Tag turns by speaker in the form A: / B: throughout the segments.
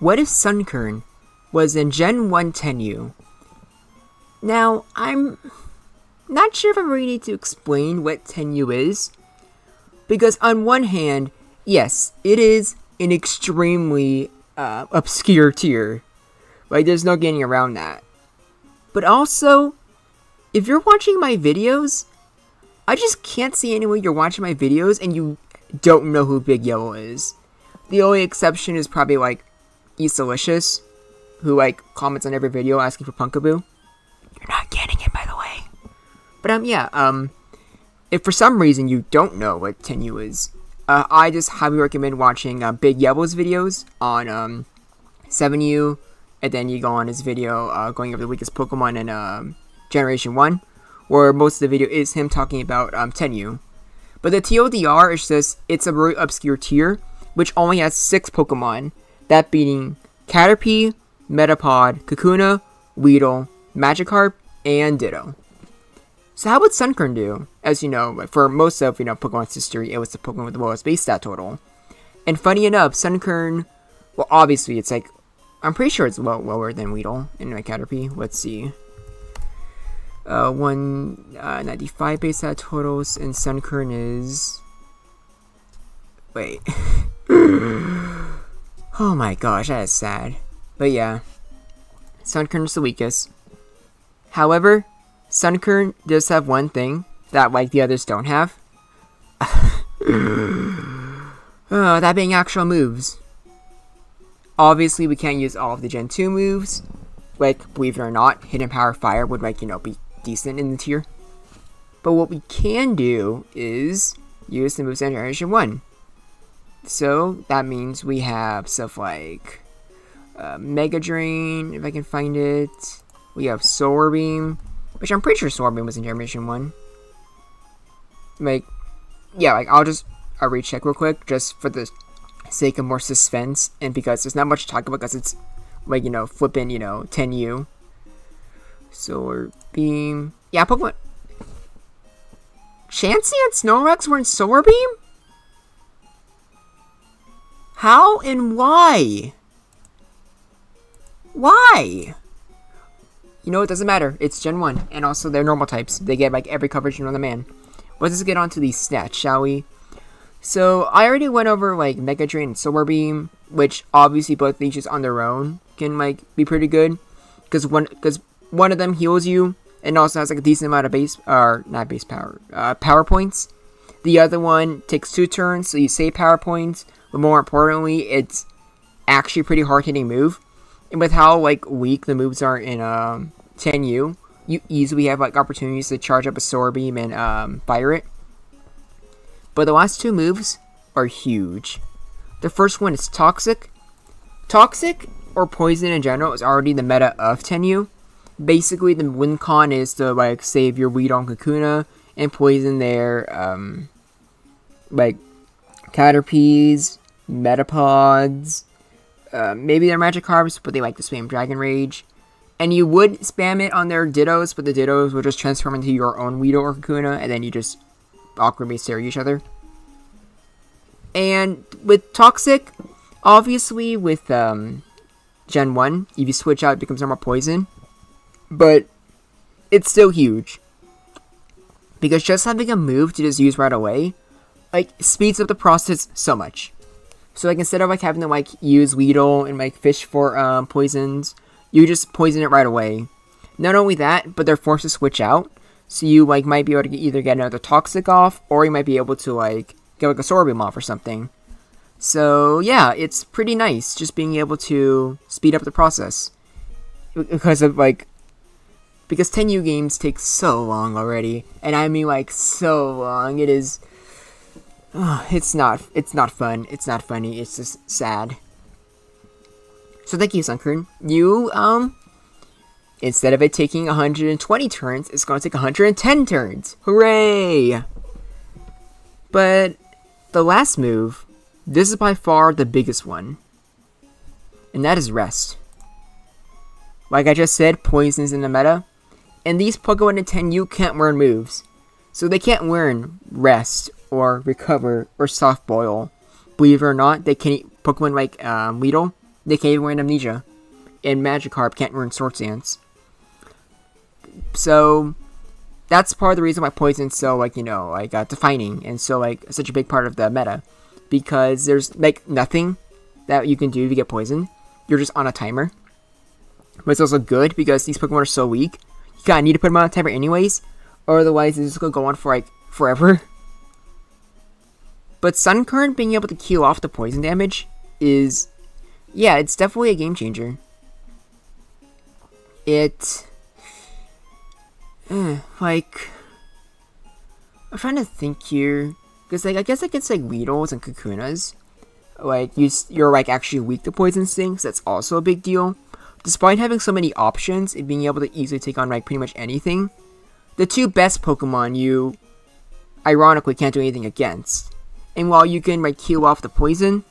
A: what if SUNKERN was in Gen 1 Tenyu? Now, I'm not sure if I really need to explain what Tenyu is, because on one hand, yes, it is an extremely obscure tier. Like, there's no getting around that. But also, if you're watching my videos, I just can't see any way you're watching my videos and you don't know who Big Yellow is. The only exception is probably, like, Easalicious, who, like, comments on every video asking for Punkaboo. You're not getting it, by the way. But, yeah, if for some reason you don't know what Tenyu is, I just highly recommend watching Big Yellow's videos on 7U, and then you go on his video going over the weakest Pokemon in Generation 1, where most of the video is him talking about Tenyu. But the TLDR is just, it's a very obscure tier, which only has 6 Pokemon, that being Caterpie, Metapod, Kakuna, Weedle, Magikarp, and Ditto. So how would SUNKERN do? As you know, for most of, Pokemon's history, it was the Pokemon with the lowest base stat total. And funny enough, SUNKERN, well, obviously, it's like, I'm pretty sure it's lower than Weedle in my Caterpie. Let's see. 195 base stat totals, and SUNKERN is... Wait. Oh my gosh, that is sad. But yeah, SUNKERN is the weakest. However, SUNKERN does have one thing that, like, the others don't have. That being actual moves. Obviously, we can't use all of the Gen 2 moves. Like, believe it or not, Hidden Power Fire would, like, be decent in the tier. But what we can do is use the moves in Generation 1. So, that means we have stuff like Mega Drain, if I can find it. We have Solar Beam, which I'm pretty sure Solar Beam was in Generation 1. Like, yeah, like, I'll recheck real quick, just for the sake of more suspense, and because there's not much to talk about, because it's, like, flipping, 10U. Solar Beam. Yeah, Pokemon. Chansey and Snorlax were in Solar Beam? How and why? Why? It doesn't matter. It's Gen 1, and also they're normal types. They get, like, every coverage on the man. Let's just get on to these stats, shall we? So, I already went over, like, Mega Drain and Solar Beam, which obviously both these just on their own can, like, be pretty good. Because one of them heals you, and also has, like, a decent amount of power points. The other one takes 2 turns, so you save power points, but more importantly, it's actually a pretty hard-hitting move. And with how, like, weak the moves are in 10U, you easily have, like, opportunities to charge up a Solar Beam and fire it. But the last 2 moves are huge. The first one is Toxic. Toxic, or Poison in general, is already the meta of Tenyu. Basically, the win con is to, like, save your Weedle and Kakuna and poison their, like, Caterpies, Metapods, maybe their Magikarps, but they like to spam Dragon Rage. And you would spam it on their Dittos, but the Dittos will just transform into your own Weedle or Kakuna, and then you just awkwardly stare at each other. And with Toxic, obviously with Gen 1, if you switch out, it becomes normal Poison. But it's still huge. Because just having a move to just use right away, like, speeds up the process so much. So, like, instead of, like, having to, like, use Weedle and, like, fish for poisons, you just poison it right away. Not only that, but they're forced to switch out. So you, like, might be able to either get another Toxic off, or you might be able to, like, get, like, a Solar Beam off or something. So, yeah, it's pretty nice just being able to speed up the process. Because of, like, because 10U games take so long already. And I mean, like, so long. It is... it's not fun. It's not funny. It's just sad. So thank you, SUNKERN. You, instead of it taking 120 turns, it's going to take 110 turns. Hooray! But the last move, this is by far the biggest one. And that is Rest. Like I just said, Poison's in the meta. And these Pokemon in 10U can't learn moves. So they can't learn Rest, or Recover, or Soft Boil. Believe it or not, they can eat Pokemon like Weedle they can't learn Amnesia. And Magikarp can't learn Swords Dance. So that's part of the reason why Poison's so, like, you know, like, defining, and so, like, such a big part of the meta. Because there's, like, nothing that you can do to get Poison. You're just on a timer. But it's also good, because these Pokemon are so weak. You kinda need to put them on a timer anyways, or otherwise it's just gonna go on for, like, forever. But SUNKERN being able to kill off the Poison damage is, yeah, it's definitely a game changer. Like, I'm trying to think here, because, like, I guess against, like, Weedles and Kakunas, like, you're, like, actually weak to Poison Stings. That's also a big deal. Despite having so many options and being able to easily take on, like, pretty much anything, the two best Pokemon you, ironically, can't do anything against. And while you can, like, kill off the Poison,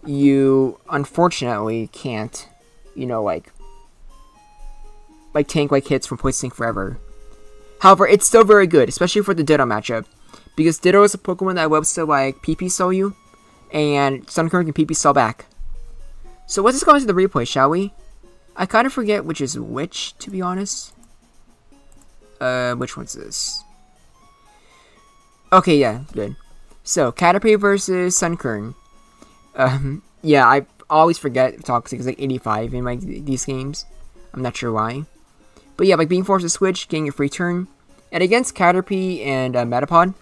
A: you, unfortunately, can't, you know, like tank, like, hits from Poison Sting forever. However, it's still very good, especially for the Ditto matchup. Because Ditto is a Pokemon that loves to, like, PP stall you, and SUNKERN can PP stall back. So let's just go into the replay, shall we? I kind of forget which is which, to be honest. Which one's this? Okay, yeah, good. So, Caterpie versus SUNKERN. Yeah, I always forget Toxic is, like, 85 in, like, these games. I'm not sure why. But yeah, like, being forced to switch, getting a free turn. And against Caterpie and Metapod,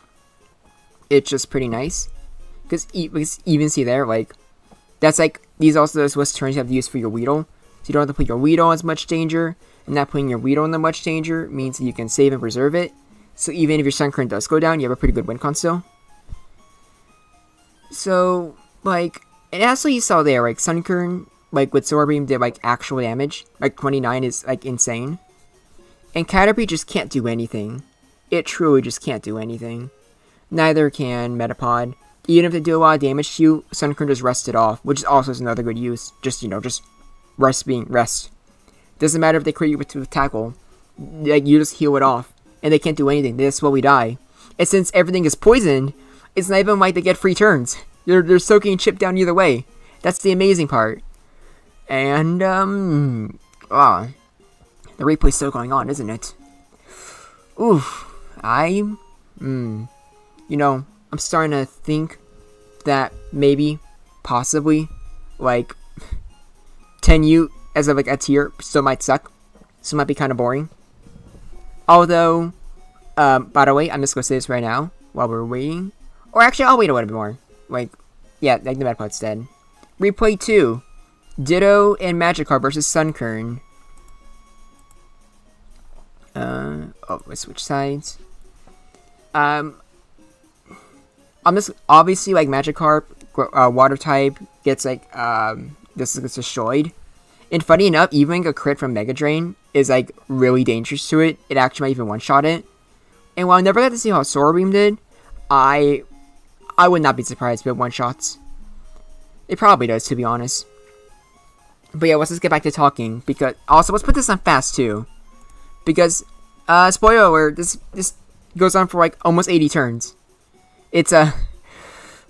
A: it's just pretty nice. Because even see there, like, that's like, these are also the Swiss turns you have to use for your Weedle. So you don't have to put your Weedle in as much danger. And not putting your Weedle in that much danger means that you can save and preserve it. So even if your SUNKERN does go down, you have a pretty good win con still. So, like, and also you saw there, like, SUNKERN, like, with Sword Beam did, like, actual damage. Like, 29 is, like, insane. And Caterpie just can't do anything. It truly just can't do anything. Neither can Metapod. Even if they do a lot of damage to you, SUNKERN just rests it off, which is also another good use. Just, you know, just rest. Doesn't matter if they crit you with tackle. Like, you just heal it off. And they can't do anything. They just slowly die. And since everything is poisoned, it's not even like they get free turns. They're soaking chip down either way. That's the amazing part. And, the replay's still going on, isn't it? Oof. You know, I'm starting to think that maybe, possibly, like, 10U as of, like, a tier still might suck. So it might be kind of boring. Although, by the way, I'm just gonna say this right now, while we're waiting. Or actually, I'll wait a little bit more. Like, yeah, like the Metapod's dead. Replay 2. Ditto and Magikarp versus SUNKERN. Let's switch sides. I'm just, obviously, like, Magikarp, water type, gets, like, this gets destroyed. And funny enough, even a crit from Mega Drain is, like, really dangerous to it. It actually might even one-shot it. And while I never got to see how Sword Beam did, I would not be surprised if it one-shots. It probably does, to be honest. But yeah, let's just get back to talking, because, also, let's put this on fast, too. Because, spoiler alert, this goes on for, like, almost 80 turns. It's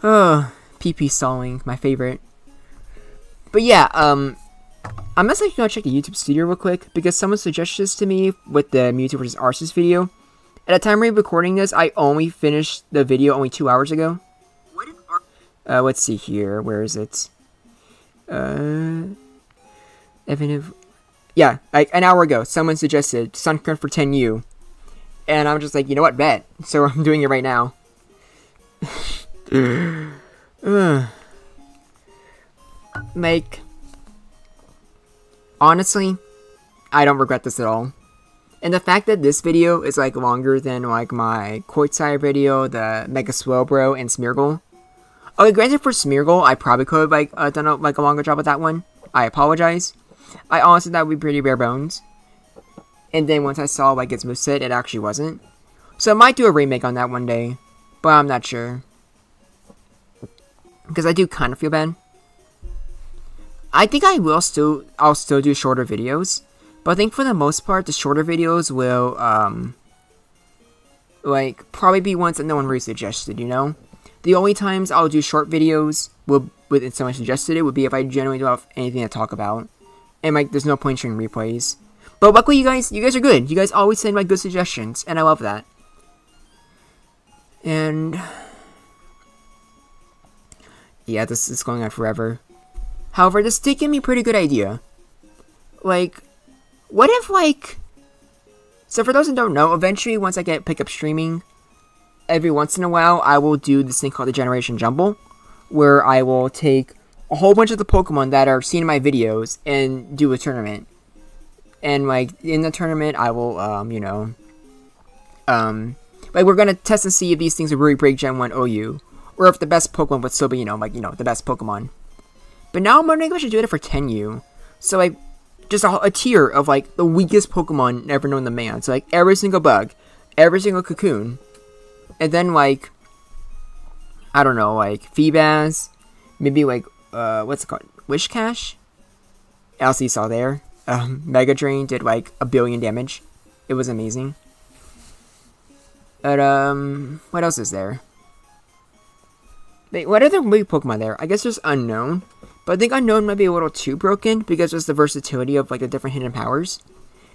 A: PP stalling, my favorite. But yeah, I'm just, like, gonna check the YouTube studio real quick, because someone suggested this to me with the Mewtwo vs. Arceus video. At the time of recording this, I only finished the video only 2 hours ago. Let's see here, where is it? Yeah, like, an hour ago, someone suggested SUNKERN for 10U. And I'm just like, you know what, bet. So I'm doing it right now. Like, honestly, I don't regret this at all. And the fact that this video is, like, longer than, like, my courtside video, the Mega Swellbro, and Smeargle. Okay, granted for Smeargle, I probably could have, like, done a longer job with that one. I apologize. I honestly thought it would be pretty bare bones. And then once I saw, like, its moveset, it actually wasn't. So I might do a remake on that one day. But I'm not sure. Because I do kind of feel bad. I think I'll still do shorter videos. But I think for the most part, the shorter videos will, like, probably be ones that no one really suggested, you know? The only times I'll do short videos with someone suggested it would be if I genuinely don't have anything to talk about. And like, there's no point in sharing replays. But luckily, you guys are good. You guys always send like good suggestions, and I love that. And yeah, this is going on forever. However, this did give me a pretty good idea. Like, what if like... So for those who don't know, eventually once I pick up streaming, every once in a while I will do this thing called the Generation Jumble, where I will take a whole bunch of the Pokemon that are seen in my videos and do a tournament. And like in the tournament, I will like we're gonna test and see if these things will really break Gen 1 OU, or if the best Pokemon would still be the best Pokemon. But now I'm wondering if I should do it for 10U. So like, just a tier of like the weakest Pokemon ever known to man. So like every single bug, every single cocoon, and then like, I don't know, like Feebas, maybe like what's it called, Wishcash. Else you saw there. Mega Drain did like 1 billion damage. It was amazing. But what else is there? Wait, what other weak Pokemon there? I guess there's Unknown. But I think Unknown might be a little too broken because there's the versatility of like the different hidden powers.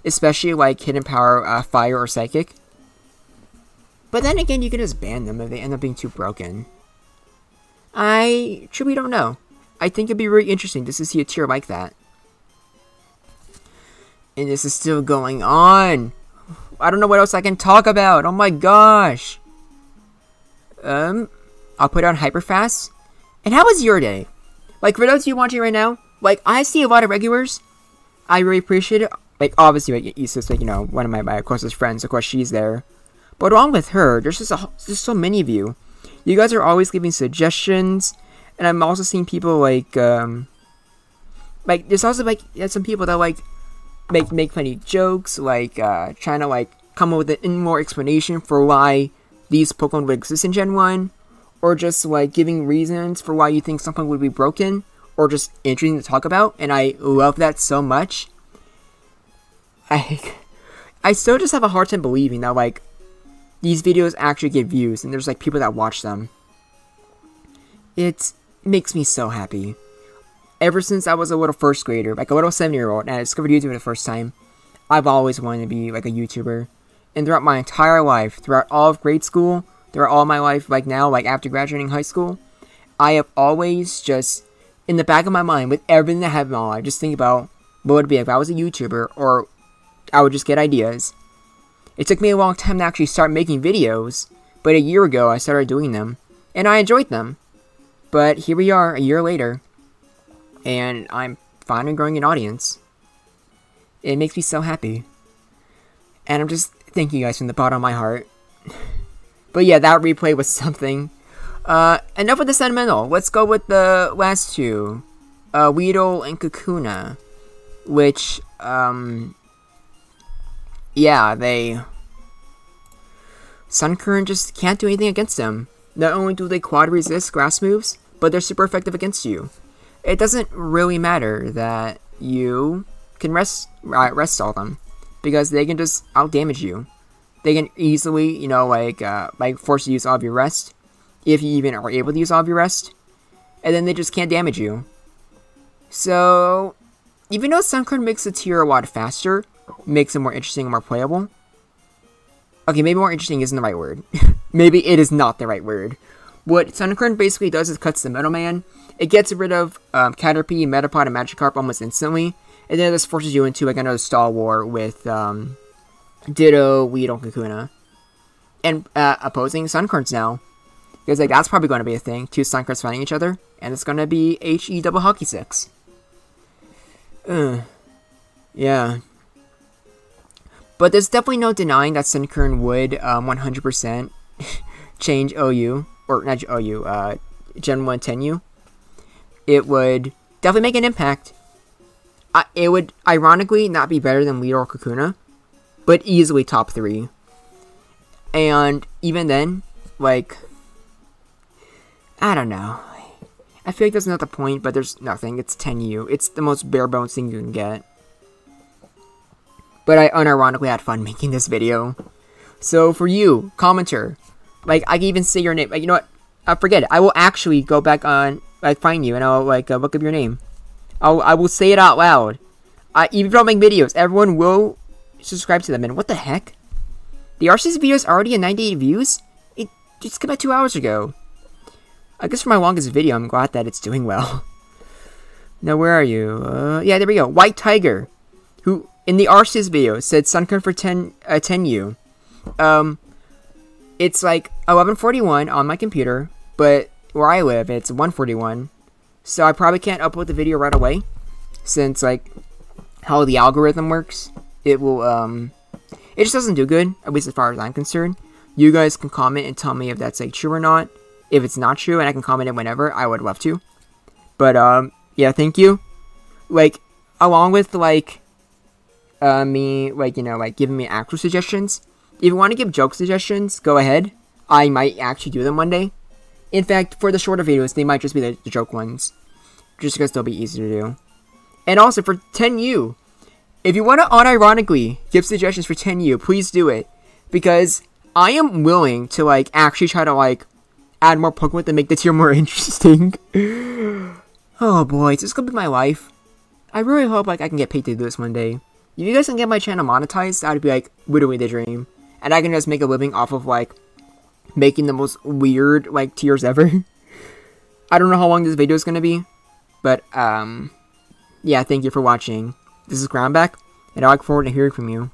A: Especially like hidden power Fire or Psychic. But then again, you can just ban them if they end up being too broken. I truly don't know. I think it'd be really interesting just to see a tier like that. And this is still going on. I don't know what else I can talk about. Oh my gosh. I'll put on Hyperfast. And how was your day? Like, for those of you watching right now, like, I see a lot of regulars. I really appreciate it. Like, obviously, like, Issa's, like, one of my closest friends. Of course, she's there. But along with her, there's just so many of you. You guys are always giving suggestions. And I'm also seeing people, like, there's also, like, some people that, like, make funny jokes, like, trying to, like, come up with an more explanation for why these Pokemon would exist in Gen 1. Or just, like, giving reasons for why you think something would be broken. Or just interesting to talk about. And I love that so much. I still just have a hard time believing that, like, these videos actually get views. And there's, like, people that watch them. It makes me so happy. Ever since I was a little first grader, like a little 7-year-old, and I discovered YouTube for the first time, I've always wanted to be, like, a YouTuber. And throughout my entire life, throughout all of grade school, throughout all my life, like now, like after graduating high school, I have always just, in the back of my mind, with everything that I have in my life, just think about what would it be if I was a YouTuber, or I would just get ideas. It took me a long time to actually start making videos, but a year ago I started doing them, and I enjoyed them. But here we are, a year later, and I'm finally growing an audience. It makes me so happy. And I'm just thanking you guys from the bottom of my heart. But yeah, that replay was something. Enough with the sentimental. Let's go with the last two. Weedle and Kakuna. Which, yeah, SUNKERN just can't do anything against them. Not only do they quad resist grass moves, but they're super effective against you. It doesn't really matter that you can rest all them. Because they can just out-damage you. They can easily, like force you to use all of your rest. If you even are able to use all of your rest. And then they just can't damage you. So, even though SUNKERN makes the tier a lot faster, makes it more interesting and more playable. Okay, maybe more interesting isn't the right word. Maybe it is not the right word. What SUNKERN basically does is cuts the middleman. It gets rid of Caterpie, Metapod, and Magikarp almost instantly. And then it just forces you into like another stall war with Ditto, Weedle, Kakuna. And opposing SUNKERNs now. Because like that's probably going to be a thing. 2 SUNKERNs fighting each other. And it's going to be HE double hockey sticks. Yeah. But there's definitely no denying that SUNKERN would 100% change OU. Or not OU, Gen 1 10U. It would definitely make an impact. It would ironically not be better than Weedle or Kakuna. But easily top 3. And even then, like, I don't know. I feel like there's another point, but there's nothing. It's 10U. It's the most bare bones thing you can get. But I unironically had fun making this video. So for you, commenter, like, I can even say your name. Like, you know what? forget it. I will actually go back on, like, find you, and I'll, like, look up your name. I will say it out loud. Even if I don't make videos, everyone will subscribe to them. And what the heck? The RC's video is already at 98 views? It just came out 2 hours ago. I guess for my longest video, I'm glad that it's doing well. Now, where are you? Yeah, there we go. White Tiger, who, in the RC's video, said SUNKERN for 10U. It's like 11:41 on my computer, but where I live, it's 1:41. So I probably can't upload the video right away, since, like, how the algorithm works. It will, it just doesn't do good, at least as far as I'm concerned. You guys can comment and tell me if that's, like, true or not. If it's not true, and I can comment it whenever, I would love to. But, yeah, thank you. Like, along with, like, me, like, you know, like, giving me actual suggestions. If you want to give joke suggestions, go ahead. I might actually do them one day. In fact, for the shorter videos, they might just be the joke ones. Just because they'll be easy to do. And also, for 10U, if you want to unironically give suggestions for 10U, please do it. Because I am willing to, like, actually try to, like, add more Pokemon to make the tier more interesting. Oh boy, is this gonna be my life? I really hope, like, I can get paid to do this one day. If you guys can get my channel monetized, that would be, like, literally the dream. And I can just make a living off of, like, making the most weird, like, tiers ever. I don't know how long this video is gonna be. But, yeah, thank you for watching. This is Groundback, and I look forward to hearing from you.